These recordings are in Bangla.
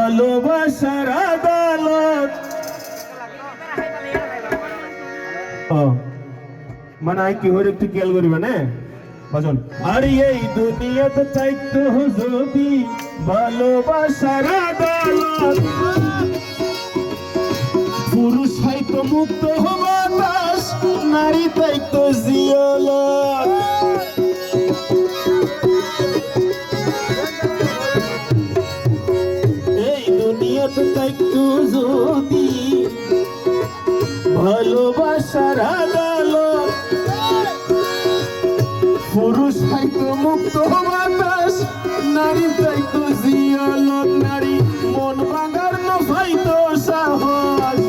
ভালোবাসার আদালত। মানে কি হয়ে একটু খেয়াল করিবে না বাজন। আর এই দুনিয়াতে চাইতো যদি ভালোবাসার আদালত, পুরুষ হয়তো মুক্ত বাতাস, নারী তাইতো জিয়ালত। এই দুনিয়াতে চাইতো যদি ভালোবাসার আদালত, পুরুষ হয়তো মুক্ত বাতাস, নারী তাইতো জিয়ালত। নারী মন ভাঙার নফাইতো সাহস।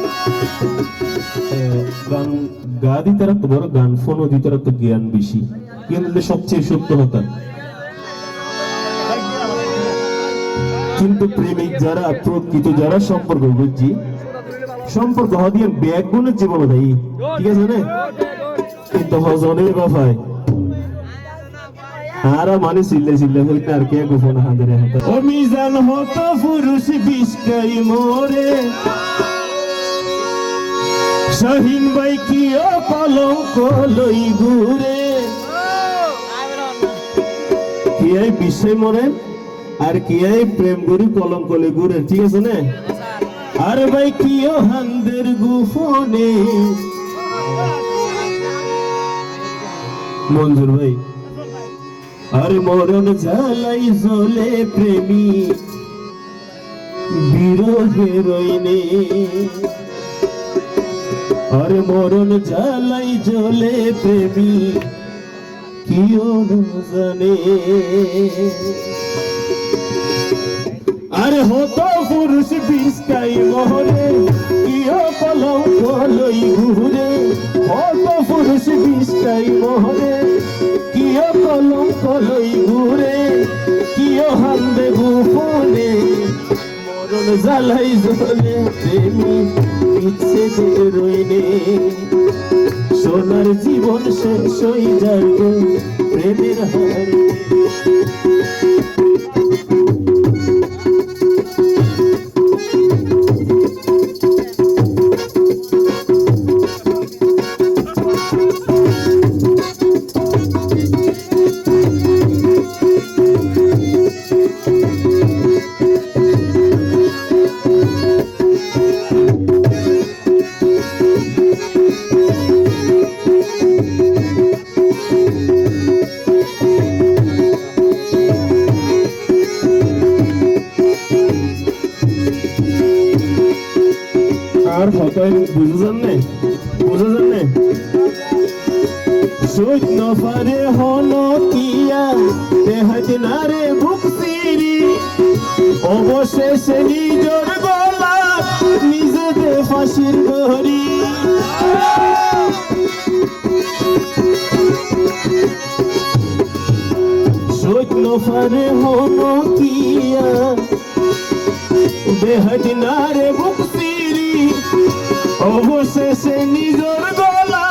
গান গা দিতে রাখতো বড়, গান ফোনও দিতে রাখতো জ্ঞান বেশি, কিন্তু সবচেয়ে সত্য হতাম। কিন্তু প্রেমিক যারা, প্রকৃত যারা সম্পর্ক বুঝছি, সম্পর্ক হদিয়ে ব্যাগ গুণের জীবন দেয়, ঠিক আছে না? কিন্তু হজনের বাফায় আর মানে চিল্লে চিল্লে হইতে আর কে গোপন হাঁদের হাতে অমিজান হতো পুরুষ বিষ্কাই মোরে। শাহিন ভাই কি কলঙ্ক লই ঘুরে, কি এই বিশ্বে মরে আর কি এই প্রেম গরি কলঙ্ক লই ঘুরে, ঠিক আছে না? আর ভাই কি হান্দের গোপনে। মঞ্জুর ভাই আর মরণ জ্বালাই জ্বলে প্রেমী বিরহে রইনে। আর মরণ জ্বালাই জ্বলে প্রেমী কিও জানে। আর হতো পুরুষ বিষ্কাই মোহরে, কিও কলঙ্ক লই ঘুরে। হতো পুরুষ বিষ্কাই মোহরে, কিও কলঙ্ক লই ঘুরে। কিও হান্দে গোপনে, মরণ জ্বালাই জ্বলে প্রেমী বিচ্ছেদে রইনে। সোনার জীবন শেষ হয়ে যাবে প্রেমের হারে। আর হতাই বুঝেছেন না, বুঝেছেন না? সৈন্য পারে হলো কিয়া দেহাত নারে বুক সিরি, অবশেষে নিজের গলা নিজেদের ফাঁসির দড়ি। সৈন্য পারে হলো কিয়া দেহাত নারে বুক সিরি, অবশেষে নিজের গলা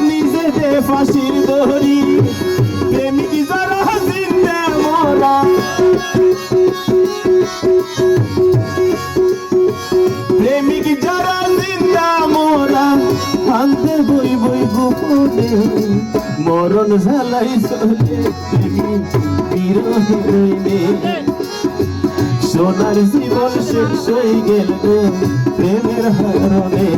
নিজেদের ফাঁসির দড়ি। প্রেমিক যারা জিন্দা মরা, প্রেমিক যারা জিন্দা মরা, আনতে বই বই গোপনে। মরণ ঝালাই চলে প্রেমিক বিরহে রইনে। সোনার জীবন শেষ হয়ে গেল প্রেমের হারণে।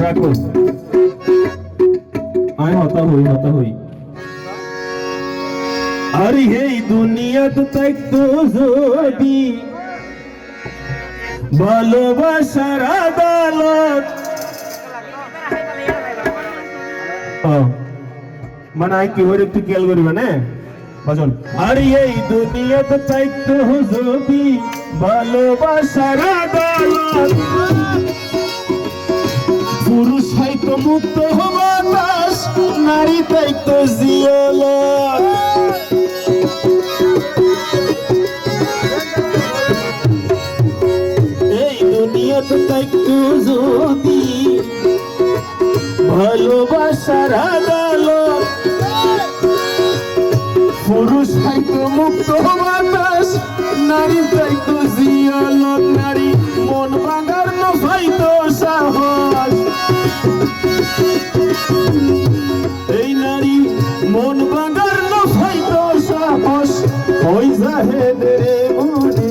রাখো আয় হতা হই। আর এই দুনিয়াতে থাকতো যদি ভালোবাসার আদালত, মানে কি হয়ে একটু খেয়াল করিবে না বাজন। আর এই দুনিয়াতে চাইতো যদি ভালোবাসার আদালত, তো মুক্ত বাতাস নারী তাই তো জিয়লন এই দুনিয়াতে তাই তো যদি ভালোবাসার আদালত পুরুষ হয়তো মুক্ত বাতাস নারী তাই তো জিয়লন নারী মন ভাঙার নফাইতো সাহস এই নারী মন ভাঙার নফাইতো সাহস ওই জাহেদের মনে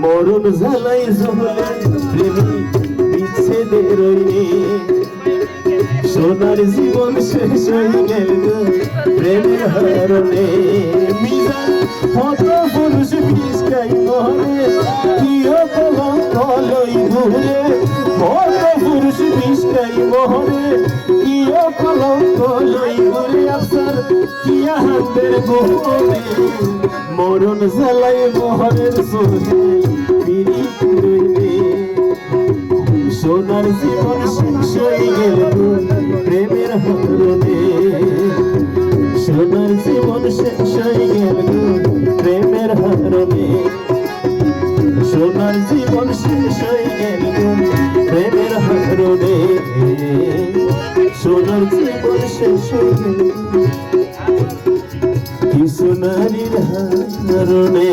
মরণ জ্বালাই জ্বলে প্রেমী বিচ্ছেদের সোনার জীবন শেষ হয়ে গেল প্রেমের হারণে মিজান হত পুরুষ বিষ্কাই মরে কিও কলঙ্ক লই ঘুরে হত পুরুষ বিষ্কাই মরে কিও কলঙ্ক লই ঘুরে আফসার কিয়া হাতের গোহরে মরণ জ্বালাই মোহরের সোহে পিড়ি রইবে সোনার জীবন শেষ হয়ে গেল প্রেমের হরণে সোনার জীবন শেষ হয়ে গেল প্রেমের হরণে সোনার জীবন শেষ হয়ে গেল প্রেমের হরণে সোনার জীবন শেষ হয়ে গেল কিছু নারীর হারণে